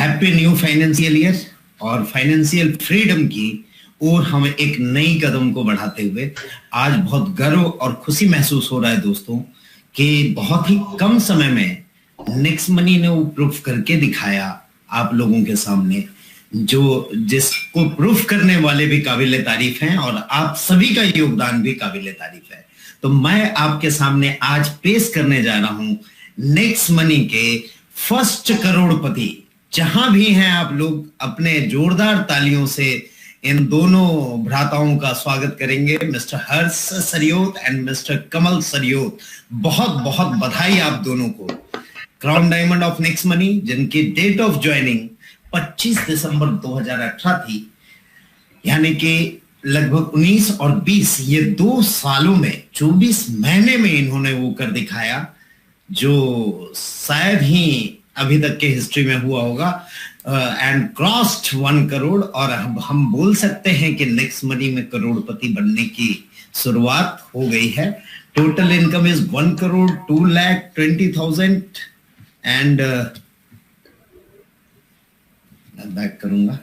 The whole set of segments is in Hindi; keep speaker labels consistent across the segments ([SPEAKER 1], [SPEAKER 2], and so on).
[SPEAKER 1] हैप्पी न्यू फाइनेंशियल ईयर और फाइनेंशियल फ्रीडम की और हम एक नई कदम को बढ़ाते हुए आज बहुत गर्व और खुशी महसूस हो रहा है दोस्तों कि बहुत ही कम समय में नेक्स्ट मनी ने वो प्रूफ करके दिखाया आप लोगों के सामने, जो जिसको प्रूफ करने वाले भी काबिल तारीफ हैं और आप सभी का योगदान भी काबिल तारीफ है। तो मैं आपके सामने आज पेश करने जा रहा हूं नेक्स्ट मनी के फर्स्ट करोड़पति। जहां भी हैं आप लोग अपने जोरदार तालियों से इन दोनों भ्राताओं का स्वागत करेंगे, मिस्टर हर्ष सरयोत एंड मिस्टर कमल सरयोत। बहुत बहुत बधाई आप दोनों को। Crown diamond of next money, जिनकी डेट ऑफ ज्वाइनिंग 25 दिसंबर 2018 थी, यानी कि लगभग 19 और 20 ये 2 सालों में 24 महीने में इन्होंने वो कर दिखाया जो शायद ही अभी तक के हिस्ट्री में हुआ होगा, एंड क्रॉस्ड 1 करोड़। और हम बोल सकते हैं कि नेक्स्ट मनी में करोड़पति बनने की शुरुआत हो गई है। Total income is 1,02,20,000 and back करूंगा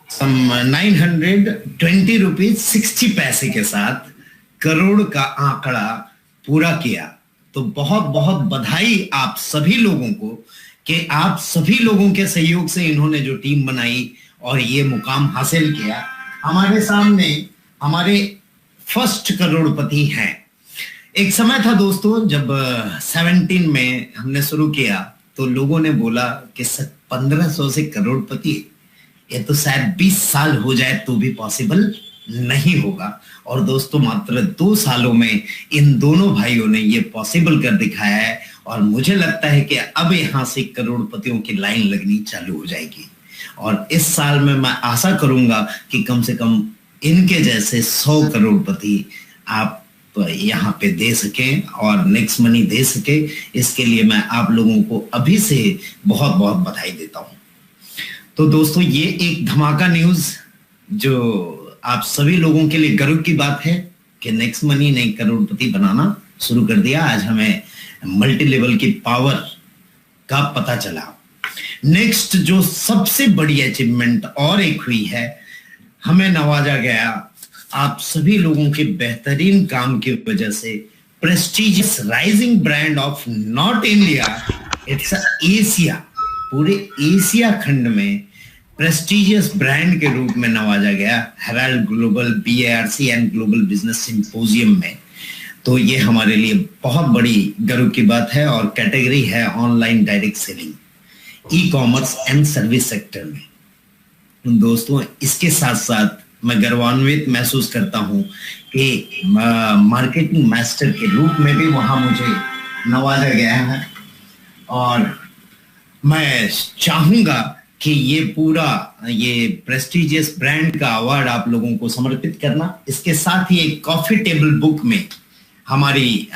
[SPEAKER 1] सम 920 रुपीज 60 पैसे के साथ करोड़ का आंकड़ा पूरा किया। तो बहुत बहुत बधाई आप सभी लोगों को कि आप सभी लोगों के सहयोग से इन्होंने जो टीम बनाई और ये मुकाम हासिल किया। हमारे सामने हमारे फर्स्ट करोड़पति हैं। एक समय था दोस्तों जब 17 में हमने शुरू किया तो लोगों ने बोला कि 1500 से करोड़पति, ये तो शायद 20 साल हो जाए तो भी पॉसिबल नहीं होगा। और दोस्तों मात्र 2 सालों में इन दोनों भाइयों ने ये पॉसिबल कर दिखाया है और मुझे लगता है कि अब यहाँ से करोड़पतियों की लाइन लगनी चालू हो जाएगी। और इस साल में मैं आशा करूंगा कि कम से कम इनके जैसे 100 करोड़पति आप यहाँ पे दे सकें और नेक्स्ट मनी दे सके। इसके लिए मैं आप लोगों को अभी से बहुत बहुत बधाई देता हूं। तो दोस्तों ये एक धमाका न्यूज जो आप सभी लोगों के लिए गर्व की बात है कि नेक्स्ट मनी ने करोड़पति बनाना शुरू कर दिया। आज हमें मल्टी लेवल की पावर का पता चला। नेक्स्ट जो सबसे बड़ी अचीवमेंट और एक हुई है, हमें नवाजा गया आप सभी लोगों के बेहतरीन काम की वजह से prestigious rising brand of not India, it's Asia, पूरे एशिया खंड में प्रेस्टीजियस ब्रांड के रूप में नवाजा गया Herald global BARC and global business symposium में। तो ये हमारे लिए बहुत बड़ी गर्व की बात है और कैटेगरी है online direct selling, e commerce and service sector में। दोस्तों इसके साथ साथ मैं गर्वान्वित महसूस करता हूं कि मार्केटिंग मास्टर के रूप में भी वहां मुझे नवाजा गया है और मैं चाहूंगा कि ये पूरा ये प्रेस्टीजियस ब्रांड का अवार्ड आप लोगों को समर्पित करना। इसके साथ ही एक कॉफी टेबल बुक में हमारी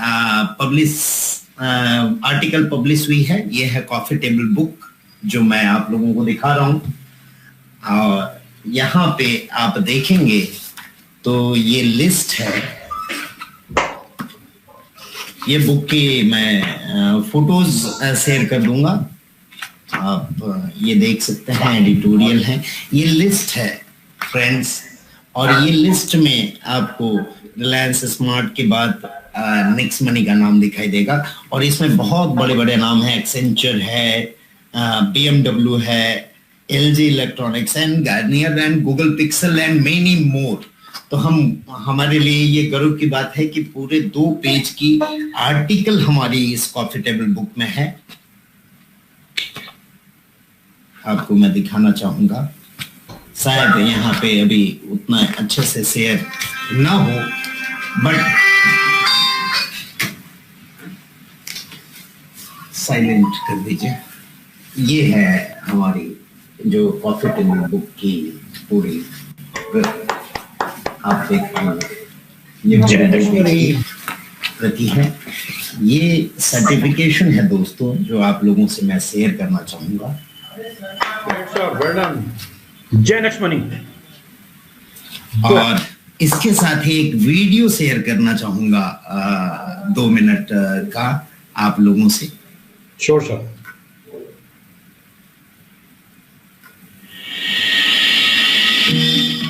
[SPEAKER 1] आर्टिकल पब्लिश हुई है। ये है कॉफी टेबल बुक जो मैं आप लोगों को दिखा रहा हूं और यहाँ पे आप देखेंगे तो ये लिस्ट है। ये बुक की मैं फोटोज शेयर कर दूंगा, आप ये देख सकते हैं, एडिटोरियल है, ये लिस्ट है फ्रेंड्स। और ये लिस्ट में आपको रिलायंस स्मार्ट के बाद नेक्स्ट मनी का नाम दिखाई देगा और इसमें बहुत बड़े बड़े नाम हैं, एक्सेंचर है, BMW है, LG electronics and Garnier and Google pixel and many more. तो हमारे लिए ये गर्व की बात है कि पूरे 2 पेज की आर्टिकल हमारी इस कॉफी टेबल बुक में है। आपको मैं दिखाना चाहूंगा, शायद यहाँ पे अभी उतना अच्छे से शेयर ना हो, बट साइलेंट कर दीजिए। ये है हमारी जो कॉफी टेबल बुक की पूरी, आप देख पाएंगे ये प्रति है। ये सर्टिफिकेशन है दोस्तों जो आप लोगों से मैं शेयर करना चाहूंगा।
[SPEAKER 2] जय नेक्स्ट मनी।
[SPEAKER 1] और इसके साथ ही एक वीडियो शेयर करना चाहूंगा 2 मिनट का आप लोगों से।
[SPEAKER 2] Sure, sir.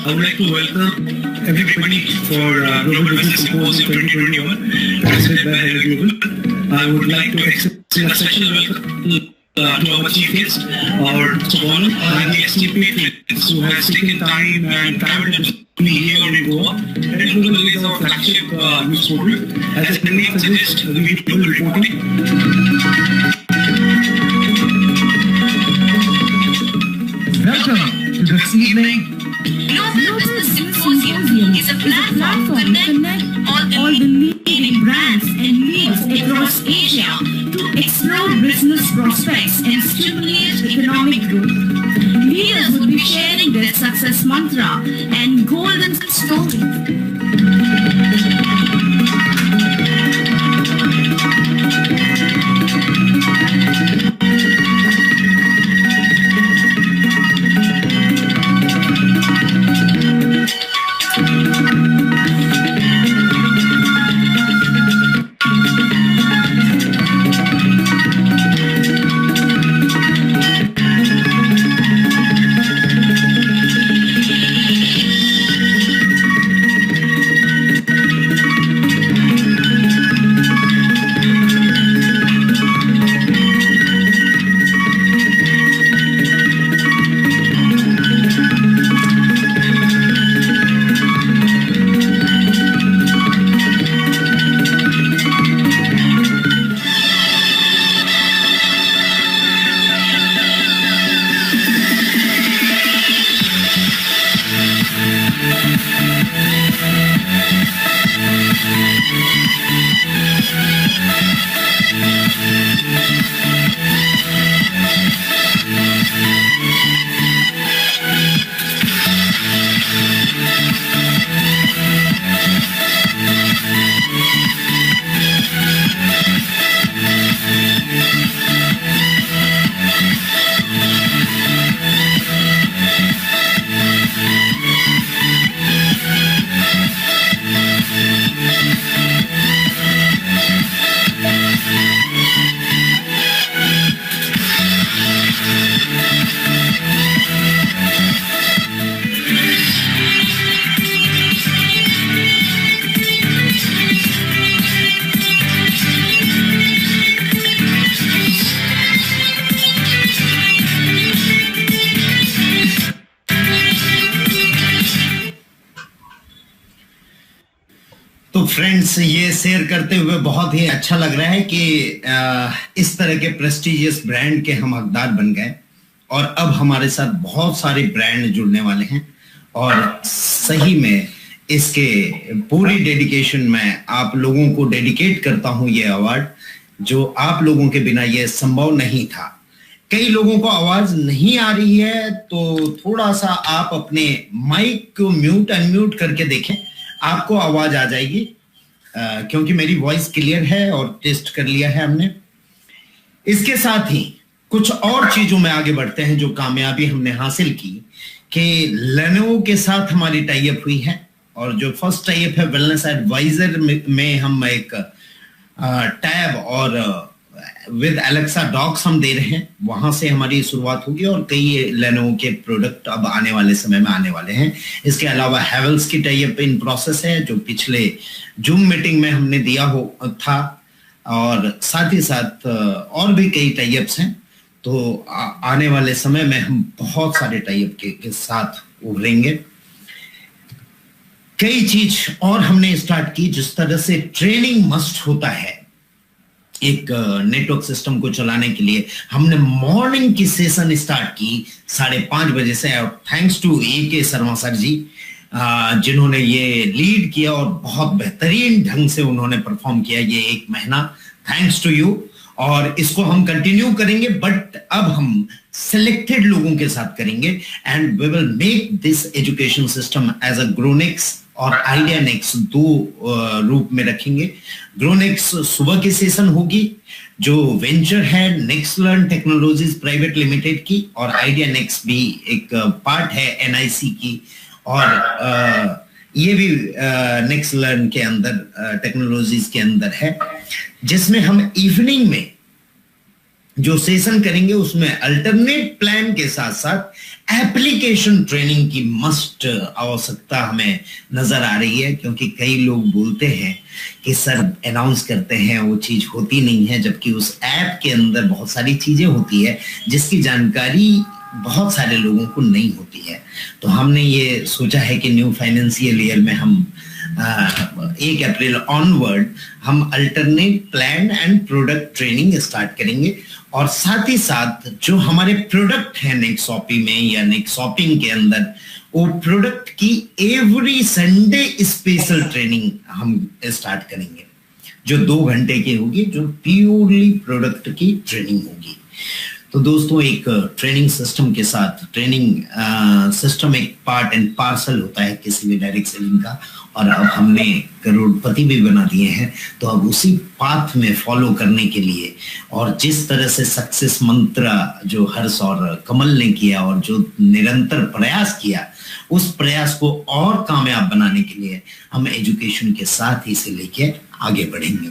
[SPEAKER 3] I would like to welcome everybody for Global Business Symposium 2021, presented by Hello Global. I would like to extend a special welcome to our chief guest, our Sobono, and the esteemed patrons who has taken time and traveled to be here in Goa. Hello Global is our flagship news portal. As the name suggests, we do reporting.
[SPEAKER 4] Welcome to this evening.
[SPEAKER 5] Global Business Symposium is a platform to connect all the leading brands and leaders across Asia to explore business prospects and stimulate economic growth. Leaders will be sharing their success mantra and golden story.
[SPEAKER 1] Friends, ये शेयर करते हुए बहुत ही अच्छा लग रहा है कि इस तरह के प्रेस्टिजियस ब्रांड के हम हकदार बन गए और अब हमारे साथ बहुत सारे ब्रांड जुड़ने वाले हैं और सही में इसके पूरी डेडिकेशन में आप लोगों को डेडिकेट करता हूं ये अवार्ड, जो आप लोगों के बिना ये संभव नहीं था। कई लोगों को आवाज नहीं आ रही है तो थोड़ा सा आप अपने माइक को म्यूट अनम्यूट करके देखें, आपको आवाज आ जाएगी। क्योंकि मेरी वॉइस क्लियर है और टेस्ट कर लिया है हमने। इसके साथ ही कुछ और चीजों में आगे बढ़ते हैं जो कामयाबी हमने हासिल की कि लेनोवो के साथ हमारी टाई अप हुई है और जो फर्स्ट टाई अप है वेलनेस एडवाइजर में हम एक टैब और विद एलेक्सा डॉक्स हम दे रहे हैं, वहां से हमारी शुरुआत होगी और कई लेनोवो के प्रोडक्ट अब आने वाले समय में आने वाले हैं। इसके अलावा हैवेल्स की टाई अप इन प्रोसेस है जो पिछले जूम मीटिंग में हमने दिया हो था और साथ ही साथ और भी कई टाई अप्स हैं। तो आने वाले समय में हम बहुत सारे टाई अप के साथ उभरेंगे। कई चीज और हमने स्टार्ट की, जिस तरह से ट्रेनिंग मस्ट होता है एक नेटवर्क सिस्टम को चलाने के लिए। हमने मॉर्निंग की सेशन स्टार्ट की 5:30 बजे से और thanks to AK Sharma sir ji जिन्होंने ये लीड किया और बहुत बेहतरीन ढंग से उन्होंने परफॉर्म किया ये 1 महीना। Thanks to you. और इसको हम कंटिन्यू करेंगे, बट अब हम सिलेक्टेड लोगों के साथ करेंगे and we will make this education system as a ग्रोनेक्स और आइडिया नेक्स्ट 2 रूप में रखेंगे। ग्रोनेक्स सुबह की सेशन होगी जो वेंचर है next learn technologies private limited की, और आइडिया नेक्स्ट भी एक पार्ट है NIC की, और ये भी नेक्स्ट लर्न के अंदर टेक्नोलॉजीज के अंदर है, जिसमें हम इवनिंग में जो सेशन करेंगे उसमें अल्टरनेट प्लान के साथ साथ एप्लीकेशन ट्रेनिंग की मस्ट आवश्यकता हमें नजर आ रही है, क्योंकि कई लोग बोलते हैं कि सर अनाउंस करते हैं वो चीज होती नहीं है, जबकि उस ऐप के अंदर बहुत सारी चीजें होती है जिसकी जानकारी बहुत सारे लोगों को नहीं होती है। तो हमने ये सोचा है कि न्यू फाइनेंशियल ईयर में हम 1 अप्रैल ऑनवर्ड हम alternate plan and product training start करेंगे, और साथ ही साथ जो हमारे प्रोडक्ट है नेक्सॉपी में या नेक्सॉपिंग के अंदर, वो प्रोडक्ट की एवरी संडे स्पेशल ट्रेनिंग हम स्टार्ट करेंगे, जो 2 घंटे की होगी, जो प्योरली प्रोडक्ट की ट्रेनिंग होगी। तो दोस्तों, एक ट्रेनिंग सिस्टम के साथ ट्रेनिंग सिस्टम एक पार्ट एंड पार्सल होता है किसी भी डायरेक्ट सेलिंग का, और अब हमने करोड़पति भी बना दिए हैं। तो अब उसी पाथ में फॉलो करने के लिए, और जिस तरह से सक्सेस मंत्र जो हर्ष और कमल ने किया और जो निरंतर प्रयास किया, उस प्रयास को और कामयाब बनाने के लिए हम एजुकेशन के साथ ही इसे लेके आगे बढ़ेंगे।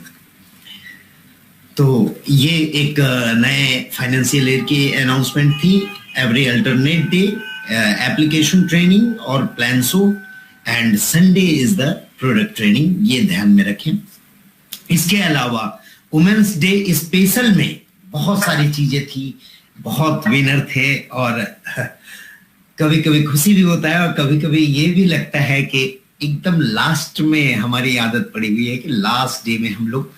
[SPEAKER 1] तो ये एक नए फाइनेंशियल ईयर की अनाउंसमेंट थी। Every alternate day application training और प्लान्सो, and Sunday is the product training, ये ध्यान में रखें। इसके अलावा वुमेन्स डे स्पेशल में बहुत सारी चीजें थी, बहुत विनर थे, और कभी कभी खुशी भी होता है और कभी कभी ये भी लगता है कि एकदम लास्ट में हमारी आदत पड़ी हुई है कि लास्ट डे में हम लोग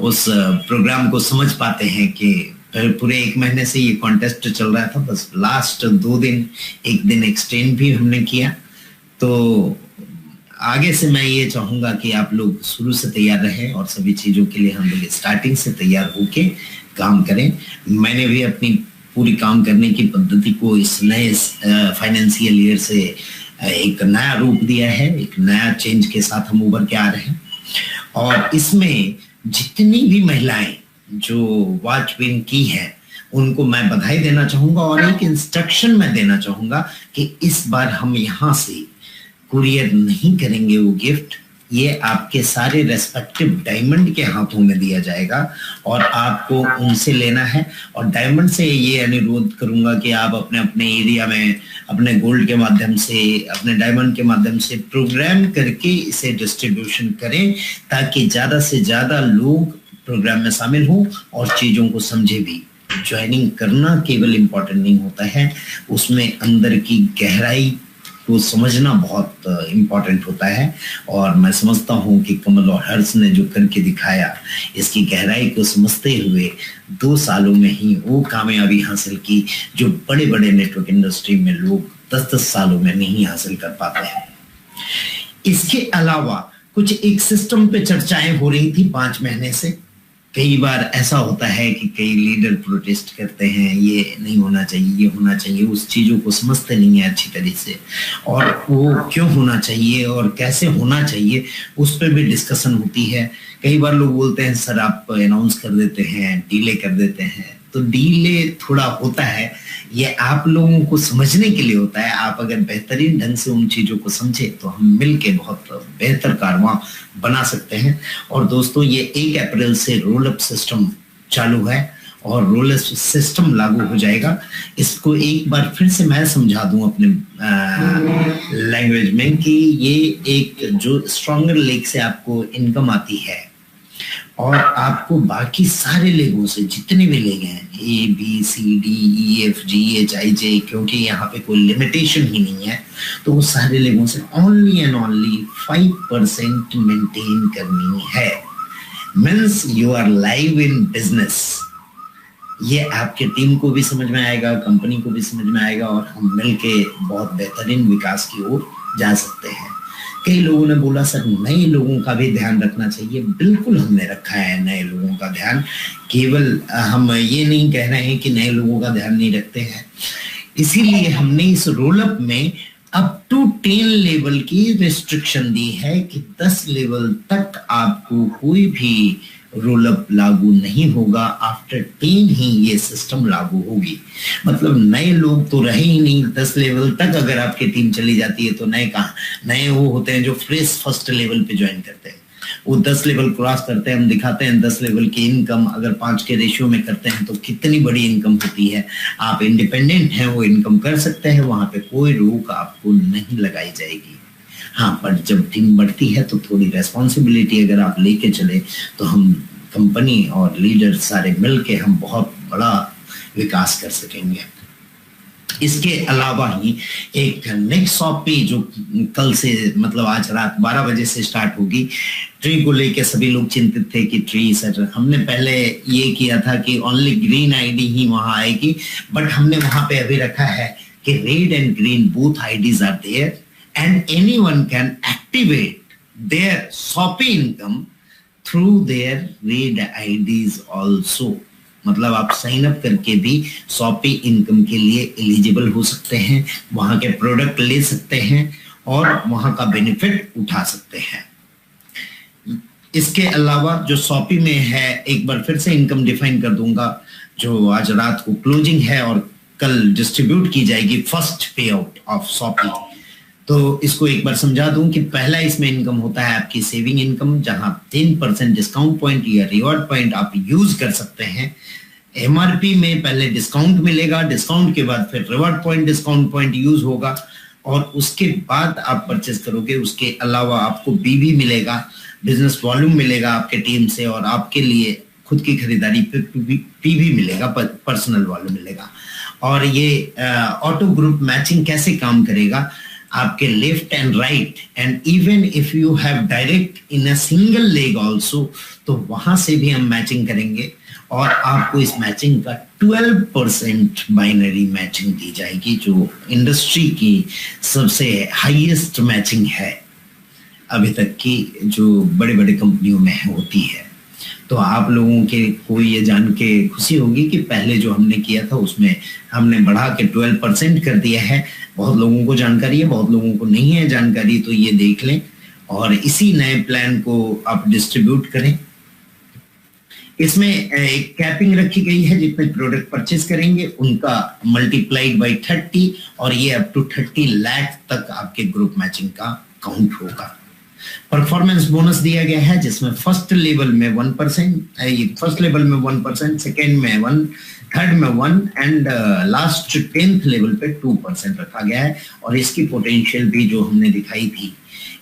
[SPEAKER 1] उस प्रोग्राम को समझ पाते हैं कि पूरे 1 महीने से ये कॉन्टेस्ट चल रहा था, बस लास्ट 2 दिन 1 दिन एक्सटेंड भी हमने किया। तो आगे से मैं ये चाहूंगा कि आप लोग शुरू से तैयार रहें और सभी चीजों के लिए हम लोग स्टार्टिंग से तैयार होके काम करें। मैंने भी अपनी पूरी काम करने की पद्धति को इस नए फाइनेंशियल ईयर से एक नया रूप दिया है, एक नया चेंज के साथ हम उभर के आ रहे हैं। और इसमें जितनी भी महिलाएं जो वॉच विन की हैं, उनको मैं बधाई देना चाहूंगा, और एक इंस्ट्रक्शन मैं देना चाहूंगा कि इस बार हम यहाँ से कुरियर नहीं करेंगे वो गिफ्ट, ये आपके सारे रेस्पेक्टिव डायमंड के हाथों में दिया जाएगा और आपको उनसे लेना है। और डायमंड से ये अनुरोध करूंगा कि आप अपने अपने एरिया में अपने गोल्ड के माध्यम से, अपने डायमंड के माध्यम से प्रोग्राम करके इसे डिस्ट्रीब्यूशन करें, ताकि ज्यादा से ज्यादा लोग प्रोग्राम में शामिल हों और चीजों को समझे भी। ज्वाइनिंग करना केवल इम्पोर्टेंट नहीं होता है, उसमें अंदर की गहराई को समझना बहुत इम्पोर्टेंट होता है। और मैं समझता हूँ कि कमल और हर्ष ने जो करके दिखाया, इसकी गहराई को समझते हुए 2 सालों में ही वो कामयाबी हासिल की जो बड़े बड़े नेटवर्क इंडस्ट्री में लोग 10-10 सालों में नहीं हासिल कर पाते हैं। इसके अलावा कुछ एक सिस्टम पे चर्चाएं हो रही थी 5 महीने से। कई बार ऐसा होता है कि कई लीडर प्रोटेस्ट करते हैं, ये नहीं होना चाहिए, ये होना चाहिए, उस चीजों को समझते नहीं है अच्छी तरह से, और वो क्यों होना चाहिए और कैसे होना चाहिए उस पर भी डिस्कशन होती है। कई बार लोग बोलते हैं सर आप अनाउंस कर देते हैं, डीले कर देते हैं। तो डीले थोड़ा होता है, ये आप लोगों को समझने के लिए होता है। आप अगर बेहतरीन ढंग से उन चीजों को समझे तो हम मिलके बहुत बेहतर कारवां बना सकते हैं। और दोस्तों, ये 1 अप्रैल से रोल अप सिस्टम चालू है और रोल अप सिस्टम लागू हो जाएगा। इसको एक बार फिर से मैं समझा दूं अपने लैंग्वेज में कि ये एक जो स्ट्रॉन्गर लेग से आपको इनकम आती है और आपको बाकी सारे लेगों से, जितने भी लेग हैं ABCDEFGHIJ, क्योंकि यहाँ पे कोई लिमिटेशन ही नहीं है, तो वो सारे लेगों से ओनली एंड ओनली 5% मेंटेन करनी है। Means you are live in business. ये आपके टीम को भी समझ में आएगा, कंपनी को भी समझ में आएगा, और हम मिलके बहुत बेहतरीन विकास की ओर जा सकते हैं। कई लोगों ने बोला सर नए लोगों का भी ध्यान रखना चाहिए। बिल्कुल हमने रखा है नए लोगों का ध्यान, केवल हम ये नहीं कह रहे हैं कि नए लोगों का ध्यान नहीं रखते हैं। इसीलिए हमने इस रोल अप में अप टू 10 लेवल की रिस्ट्रिक्शन दी है कि 10 लेवल तक आपको कोई भी रोल अप लागू नहीं होगा। आफ्टर 10 ही ये सिस्टम लागू होगी। मतलब नए लोग तो रहे ही नहीं। 10 लेवल तक अगर आपकी टीम चली जाती है तो नए कहाँ, नए वो होते हैं जो फ्रेश फर्स्ट लेवल पे ज्वाइन करते हैं। वो 10 लेवल क्रॉस करते हैं, हम दिखाते हैं 10 लेवल की इनकम अगर 5 के रेशियो में करते हैं तो कितनी बड़ी इनकम होती है। आप इंडिपेंडेंट हैं, वो इनकम कर सकते हैं, वहां पे कोई रोक आपको नहीं लगाई जाएगी। हाँ, पर जब टीम बढ़ती है तो थोड़ी रेस्पॉन्सिबिलिटी अगर आप लेके चले तो हम कंपनी और लीडर सारे मिलके हम बहुत बड़ा विकास कर सकेंगे। इसके अलावा ही एक नेक्स्ट शॉपी जो कल से मतलब आज रात 12 बजे से स्टार्ट होगी, ट्री को लेके सभी लोग चिंतित थे कि ट्री सर, हमने पहले ये किया था कि ओनली ग्रीन आईडी ही वहां आएगी, बट हमने वहां पे अभी रखा है कि red and green both IDs are there and anyone can activate their Shopee income through their red IDs also. मतलब आप साइन अप करके भी शॉपी इनकम के लिए एलिजिबल हो सकते हैं, वहां के प्रोडक्ट ले सकते हैं और वहां का बेनिफिट उठा सकते हैं। इसके अलावा जो शॉपी में है, एक बार फिर से इनकम डिफाइन कर दूंगा, जो आज रात को क्लोजिंग है और कल डिस्ट्रीब्यूट की जाएगी फर्स्ट पे आउट ऑफ शॉपी। तो इसको एक बार समझा दूं कि पहला इसमें इनकम होता है आपकी सेविंग इनकम, जहां 10% डिस्काउंट पॉइंट या रिवॉर्ड पॉइंट आप यूज कर सकते हैं। एमआरपी में पहले डिस्काउंट मिलेगा, डिस्काउंट के बाद फिर reward point discount point use होगा और उसके बाद आप परचेस करोगे। उसके अलावा आपको बीबी मिलेगा, बिजनेस वॉल्यूम मिलेगा आपके टीम से, और आपके लिए खुद की खरीदारी पे पीवी मिलेगा, पर्सनल वॉल्यूम मिलेगा। और ये ऑटो ग्रुप मैचिंग कैसे काम करेगा, आपके left and right and even if you have direct in a single leg also, तो वहां से भी हम मैचिंग करेंगे और आपको इस मैचिंग का 12% बाइनरी मैचिंग दी जाएगी, जो इंडस्ट्री की सबसे हाईएस्ट मैचिंग है अभी तक की, जो बड़े बड़े कंपनियों में होती है। तो आप लोगों के को ये जान के खुशी होगी कि पहले जो हमने किया था उसमें हमने बढ़ा के 12% कर दिया है। बहुत लोगों को जानकारी है, बहुत लोगों को नहीं है जानकारी, तो ये देख लें और इसी नए प्लान को आप डिस्ट्रीब्यूट करें। इसमें एक कैपिंग रखी गई है, जितने प्रोडक्ट परचेज करेंगे उनका मल्टीप्लाइड बाय 30 और ये अप टू 30 लाख तक आपके ग्रुप मैचिंग का काउंट होगा। परफॉर्मेंस बोनस दिया गया है जिसमें फर्स्ट लेवल में 1%, फर्स्ट लेवल में 1%, सेकेंड में 1, थर्ड में 1 एंड लास्ट 10th लेवल पे 2% रखा गया है। और इसकी पोटेंशियल भी जो हमने दिखाई थी,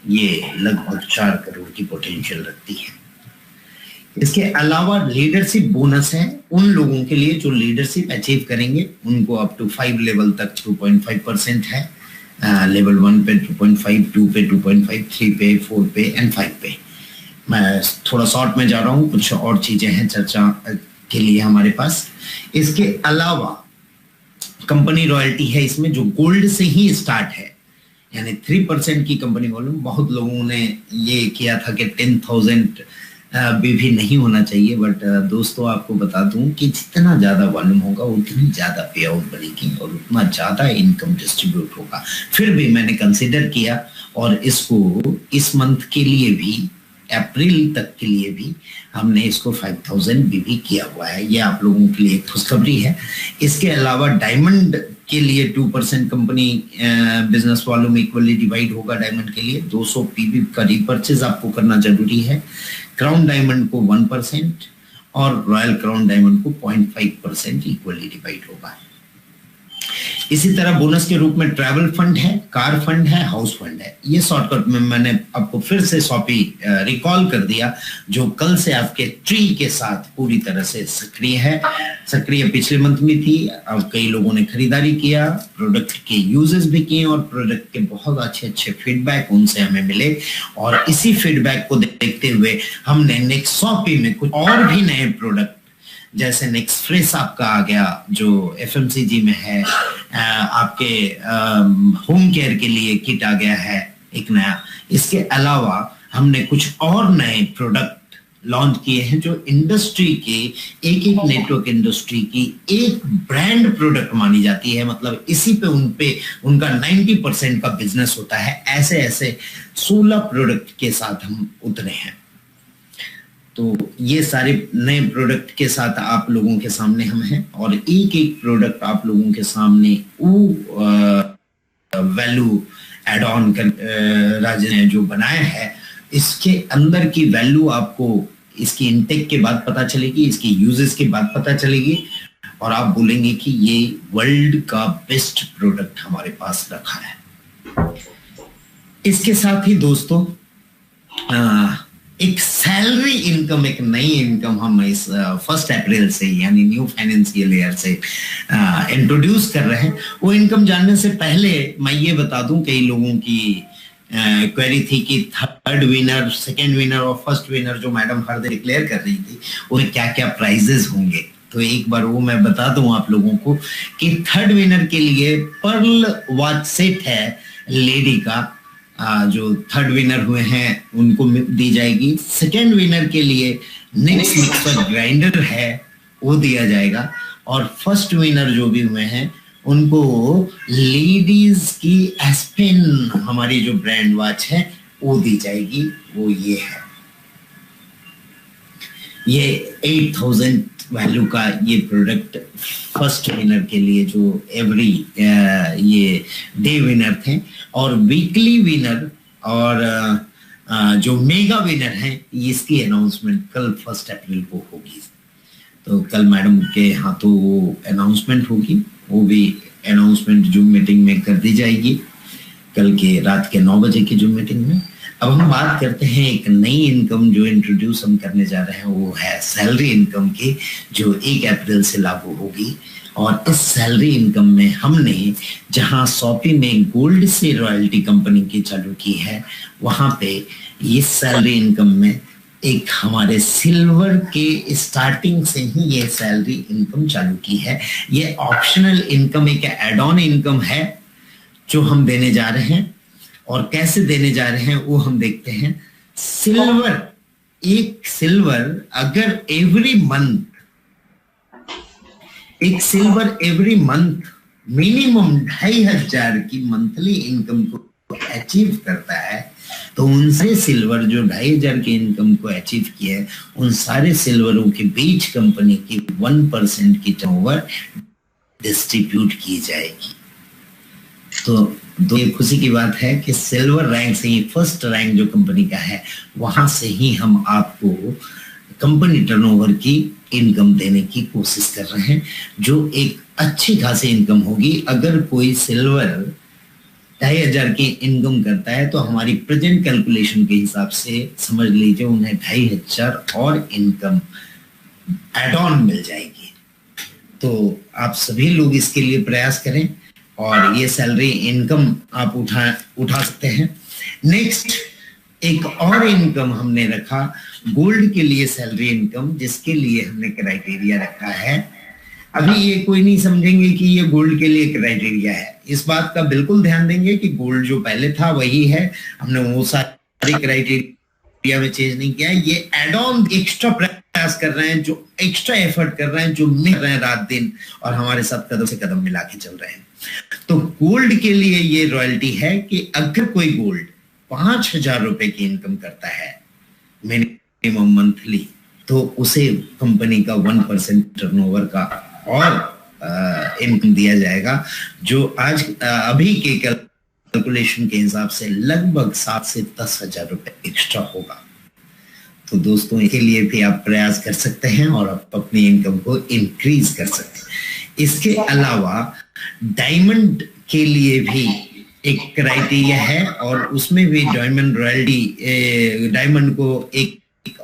[SPEAKER 1] ये लगभग 4 करोड़ की पोटेंशियल रखती है। इसके अलावा लीडरशिप बोनस है उन लोगों के लिए जो लीडरशिप अचीव करेंगे, उनको अप टू 5 लेवल तक 2.5% है। लेवल 1 पे 2.5, 2 पे 2.5, 3 पे, 4 पे एंड 5 पे। मैं थोड़ा शॉर्ट में जा रहा हूँ, कुछ और चीजें हैं चर्चा के लिए हमारे पास। इसके अलावा कंपनी रॉयल्टी है इसमें, जो गोल्ड से ही स्टार्ट है, यानी 3% की कंपनी वॉल्यूम। बहुत लोगों ने ये किया था कि 10,000 भी नहीं होना चाहिए, बट दोस्तों आपको बता दूं कि जितना ज्यादा वॉल्यूम होगा उतनी ज्यादा पे आउट बनेगी और उतना ज्यादा इनकम डिस्ट्रीब्यूट होगा। फिर भी मैंने कंसिडर किया और इसको इस मंथ के लिए भी, अप्रैल तक के लिए भी हमने इसको 5,000 भी किया हुआ है। ये आप लोगों के लिए खुशखबरी है। इसके अलावा डायमंड के लिए 2% company business volume equally divide होगा। डायमंड के लिए 200 पीवी का रिपर्चेज आपको करना जरूरी है। क्राउन डायमंड को 1% और रॉयल क्राउन डायमंड को 0.5% इक्वली डिवाइड होगा। इसी तरह बोनस के रूप में ट्रैवल फंड है, कार फंड है, हाउस फंड है। ये शॉर्टकट में मैंने आपको फिर से शॉपी रिकॉल कर दिया, जो कल से आपके ट्री के साथ पूरी तरह से सक्रिय है। सक्रिय पिछले मंथ में थी, अब कई लोगों ने खरीदारी किया, प्रोडक्ट के यूजेस भी किए और प्रोडक्ट के बहुत अच्छे फीडबैक उनसे हमें मिले। और इसी फीडबैक को देखते हुए हमने नेक्स्ट शॉपी में कुछ और भी नए प्रोडक्ट, जैसे नेक्स्ट फ्रेश आपका आ गया जो एफएमसीजी में है, आपके होम केयर के लिए किट आ गया है एक नया। इसके अलावा हमने कुछ और नए प्रोडक्ट लॉन्च किए हैं जो इंडस्ट्री के एक नेटवर्क इंडस्ट्री की एक ब्रांड प्रोडक्ट मानी जाती है। मतलब इसी पे उनका 90% का बिजनेस होता है। ऐसे 16 प्रोडक्ट के साथ हम उतरे हैं। तो ये सारे नए प्रोडक्ट के साथ आप लोगों के सामने हम हैं और एक प्रोडक्ट आप लोगों के सामने वैल्यू एड ऑन कर राज ने जो बनाया है इसके अंदर की वैल्यू आपको इसकी इनटेक के बाद पता चलेगी, इसकी यूजेस के बाद पता चलेगी, और आप बोलेंगे कि ये वर्ल्ड का बेस्ट प्रोडक्ट हमारे पास रखा है। इसके साथ ही दोस्तों एक सैलरी इनकम, एक नई इनकम हम इस 1 अप्रैल से यानी न्यू फाइनेंशियल ईयर से इंट्रोड्यूस कर रहे हैं। वो इनकम जानने से पहले मैं ये बता दूं, कई लोगों की क्वेरी थी कि 3rd विनर, 2nd विनर और 1st विनर जो मैडम हर डिक्लेयर कर रही थी उन्हें क्या क्या प्राइजेस होंगे। तो एक बार वो मैं बता दूं आप लोगों को कि 3rd विनर के लिए पर्ल वॉच सेट है लेडी का, जो 3rd विनर हुए हैं उनको दी जाएगी। 2nd विनर के लिए नेक्स्ट मिक्सर ग्राइंडर है वो दिया जाएगा, और 1st विनर जो भी हुए हैं उनको लेडीज की एस्पेन हमारी जो ब्रांड वॉच है वो दी जाएगी। वो ये है, ये 8000 वैल्यू का ये प्रोडक्ट 1st विनर के लिए जो एवरी ये डे विनर थे, और वीकली विनर और जो मेगा विनर हैं इसकी अनाउंसमेंट कल 1 अप्रैल को होगी। तो कल मैडम के हाथों वो अनाउंसमेंट होगी, वो भी अनाउंसमेंट जूम मीटिंग में कर दी जाएगी कल के रात के 9 बजे की जूम मीटिंग में। अब हम बात करते हैं एक नई इनकम जो इंट्रोड्यूस हम करने जा रहे हैं, वो है सैलरी इनकम की, जो 1 अप्रैल से लागू होगी। और इस सैलरी इनकम में हमने जहां शॉपी में गोल्ड से रॉयल्टी कंपनी की चालू की है, वहां पे ये सैलरी इनकम में एक हमारे सिल्वर के स्टार्टिंग से ही ये सैलरी इनकम चालू की है। ये ऑप्शनल इनकम, एक एड ऑन इनकम है जो हम देने जा रहे हैं। और कैसे देने जा रहे हैं वो हम देखते हैं। सिल्वर, एक सिल्वर अगर एवरी मंथ, एक सिल्वर एवरी मंथ मिनिमम 2500 की मंथली इनकम को अचीव करता है, तो उनसे सिल्वर जो 2500 की इनकम को अचीव किया है, उन सारे सिल्वरों के बीच कंपनी की 1% की टर्नओवर डिस्ट्रीब्यूट की जाएगी। तो ये खुशी की बात है कि सिल्वर रैंक से ही, 1st रैंक जो कंपनी का है, वहां से ही हम आपको कंपनी टर्नओवर की इनकम देने की कोशिश कर रहे हैं, जो एक अच्छी खासी इनकम होगी। अगर कोई सिल्वर 2500 की इनकम करता है तो हमारी प्रेजेंट कैलकुलेशन के हिसाब से समझ लीजिए उन्हें 2500 और इनकम एड ऑन मिल जाएगी। तो आप सभी लोग इसके लिए प्रयास करें और ये सैलरी इनकम आप उठा सकते हैं। नेक्स्ट एक और इनकम हमने रखा गोल्ड के लिए सैलरी इनकम, जिसके लिए हमने क्राइटेरिया रखा है। अभी ये कोई नहीं समझेंगे कि ये गोल्ड के लिए क्राइटेरिया है, इस बात का बिल्कुल ध्यान देंगे कि गोल्ड जो पहले था वही है, हमने वो सारे क्राइटेरिया में चेंज नहीं किया है। ये एड ऑन एक्स्ट्रा प्रयास कर रहे हैं, जो एक्स्ट्रा एफर्ट कर रहे हैं, जो मिल रहे हैं रात दिन और हमारे साथ कदम से कदम मिला के चल रहे हैं। तो गोल्ड के लिए ये रॉयल्टी है कि अगर कोई गोल्ड 5000 रुपए की इनकम करता है मिनिमम मंथली, तो उसे कंपनी का 1% टर्नओवर का और इनकम दिया जाएगा, जो आज अभी के कैलकुलेशन के हिसाब से लगभग 7 से 10,000 रुपए एक्स्ट्रा होगा। तो दोस्तों इसके लिए भी आप प्रयास कर सकते हैं और आप अपनी इनकम को इंक्रीज कर सकते हैं। इसके अलावा डायमंड के लिए भी एक क्राइटेरिया है और उसमें भी डायमंड रॉयल्टी, डायमंड को एक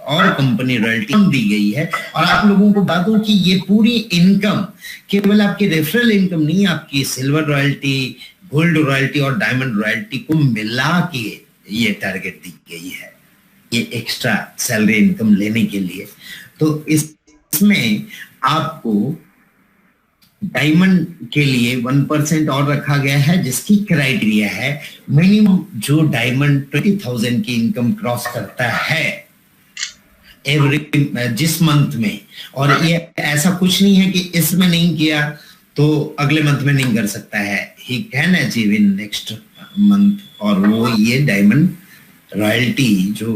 [SPEAKER 1] और कंपनी रॉयल्टी दी गई है। और आप लोगों को बता दूं कि ये पूरी इनकम केवल आपकी रेफरल इनकम नहीं, आपकी सिल्वर रॉयल्टी, गोल्ड रॉयल्टी और डायमंड रॉयल्टी को मिला के ये टारगेट दी गई है, ये एक्स्ट्रा सैलरी इनकम लेने के लिए। तो इसमें आपको डायमंड के लिए 1% और रखा गया है, जिसकी क्राइटेरिया है मिनिमम जो डायमंड 20,000 की इनकम क्रॉस करता है एवरी जिस मंथ में, और ये ऐसा कुछ नहीं है कि इसमें नहीं किया तो अगले मंथ में नहीं कर सकता है, he can achieve in next month. और वो ये डायमंड रॉयल्टी जो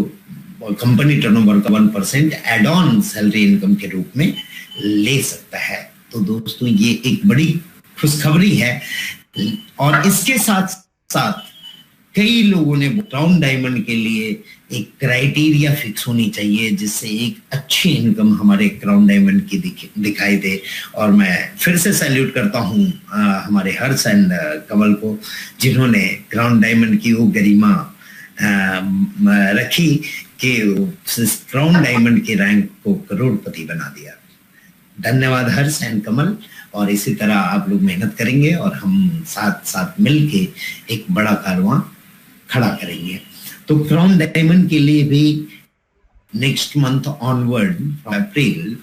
[SPEAKER 1] कंपनी टर्नओवर का 1% एड ऑन सैलरी इनकम के रूप में ले सकता है। तो दोस्तों ये एक बड़ी खुशखबरी है। और इसके साथ साथ कई लोगों ने क्राउन डायमंड के लिए एक क्राइटेरिया फिक्स होनी चाहिए जिससे एक अच्छी इनकम हमारे क्राउन डायमंड की दिखाई दे। और मैं फिर से सैल्यूट करता हूँ हमारे हर्ष एंड कमल को, जिन्होंने क्राउन डायमंड की वो गरिमा रखी कि क्राउन डायमंड के रैंक को करोड़पति बना दिया। धन्यवाद हर्ष एंड कमल, और इसी तरह आप लोग मेहनत करेंगे और हम साथ साथ मिलके एक बड़ा कारवां खड़ा करेंगे। तो क्राउन डायमंड के लिए भी नेक्स्ट मंथ ऑनवर्ड अप्रैल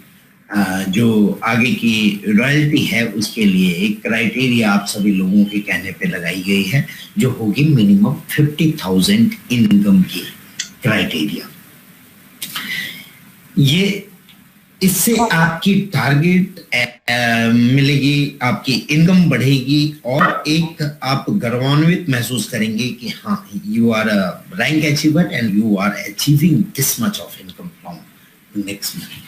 [SPEAKER 1] जो आगे की रॉयल्टी है उसके लिए एक क्राइटेरिया आप सभी लोगों के कहने पे लगाई गई है, जो होगी मिनिमम 50,000 इनकम की क्राइटेरिया। ये इससे आपकी टारगेट मिलेगी, आपकी इनकम बढ़ेगी और एक आप गर्वान्वित महसूस करेंगे कि हाँ, you are a rank achiever and you are achieving this much of income from next month.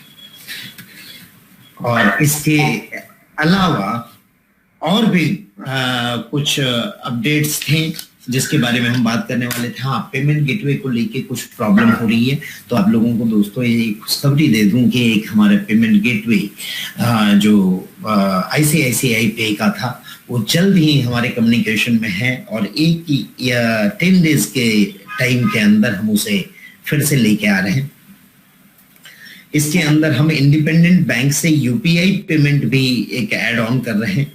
[SPEAKER 1] और इसके अलावा और भी कुछ अपडेट्स थे जिसके बारे में हम बात करने वाले थे। हाँ, पेमेंट गेटवे को लेके कुछ प्रॉब्लम हो रही है, तो आप लोगों को दोस्तों ये खुशखबरी दे दूं कि एक हमारा पेमेंट गेटवे जो ICICI पे का था वो जल्द ही हमारे कम्युनिकेशन में है और 10 डेज के टाइम के अंदर हम उसे फिर से लेके आ रहे हैं। इसके अंदर हम इंडिपेंडेंट बैंक से UPI पेमेंट भी एक ऐड ऑन कर रहे हैं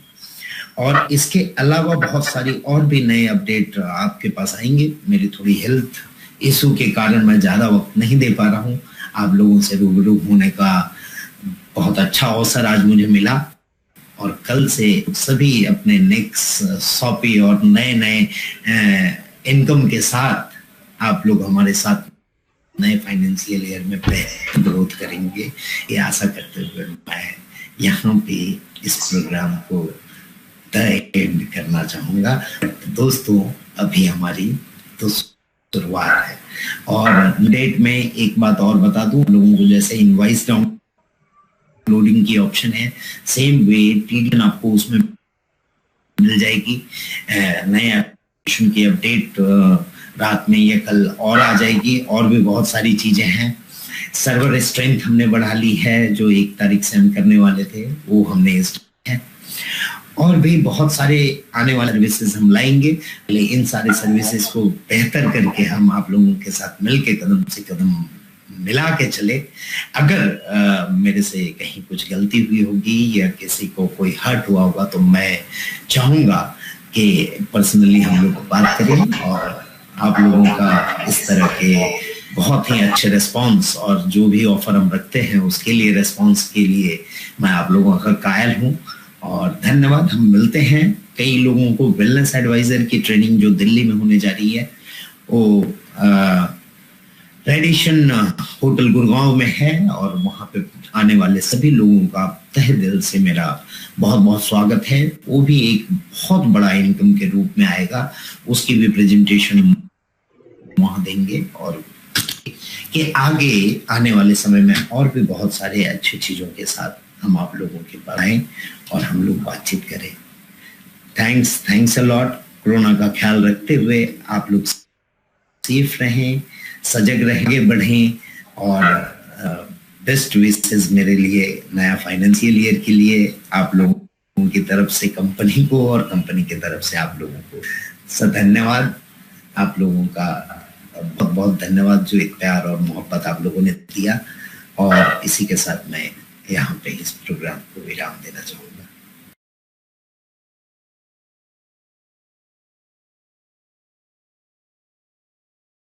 [SPEAKER 1] और इसके अलावा बहुत सारी और भी नए अपडेट आपके पास आएंगे। मेरी थोड़ी हेल्थ इशू के कारण मैं ज़्यादा वक्त नहीं दे पा रहा हूँ। आप लोगों से रूबरू होने का बहुत अच्छा अवसर आज मुझे मिला और कल से सभी अपने नेक्स्ट शॉपी और नए नए इनकम के साथ आप लोग हमारे साथ नए फाइनेंशियल ईयर में ग्रोथ करेंगे, ये आशा करते हुए मैं यहाँ पे इस प्रोग्राम को एंड करना चाहूंगा। दोस्तों, अभी हमारी तो शुरुआत है और डेट में एक बात और बता दूं लोगों को, जैसे इनवॉइस डाउनलोडिंग की ऑप्शन है, सेम वे TDN आपको उसमें मिल जाएगी। नए एप्लीकेशन की अपडेट रात में या कल और आ जाएगी और भी बहुत सारी चीजें हैं। सर्वर स्ट्रेंथ हमने बढ़ा ली है, जो 1 तारीख से हम करने वाले थे वो हमने है और भी बहुत सारे आने वाले सर्विसेज हम लाएंगे। इन सारे सर्विसेज को बेहतर करके हम आप लोगों के साथ मिलके कदम से कदम मिला के चले। अगर मेरे से कहीं कुछ गलती हुई होगी या किसी को कोई हर्ट हुआ होगा तो मैं चाहूंगा कि पर्सनली हम लोग बात करें और आप लोगों का इस तरह के बहुत ही अच्छे रिस्पांस और जो भी ऑफर हम रखते हैं उसके लिए रिस्पांस के लिए मैं आप लोगों का कायल हूँ और धन्यवाद। हम मिलते हैं। कई लोगों को वेलनेस एडवाइजर की ट्रेनिंग जो दिल्ली में होने जा रही है वो रेडिशन होटल गुड़गांव में है और वहां पे आने वाले सभी लोगों का तहे दिल से मेरा बहुत बहुत स्वागत है। वो भी एक बहुत बड़ा इनकम के रूप में आएगा, उसकी भी प्रेजेंटेशन वहां देंगे और कि आगे आने वाले समय में और भी बहुत सारे अच्छी चीजों के साथ हम आप लोगों के पास आए और हम लोग बातचीत करें। Thanks a lot. कोरोना का ख्याल रखते हुए आप लोग सेफ रहें, सजग रहेंगे, बढ़ें और बेस्ट विशेस मेरे लिए नया फाइनेंशियल ईयर के लिए आप लोगों की तरफ से कंपनी को और कंपनी की तरफ से आप लोगों को धन्यवाद। आप लोगों का बहुत बहुत धन्यवाद जो एक प्यार और मोहब्बत आप लोगों ने दिया और इसी के साथ मैं यहाँ पे इस प्रोग्राम को विराम देना चाहूंगा।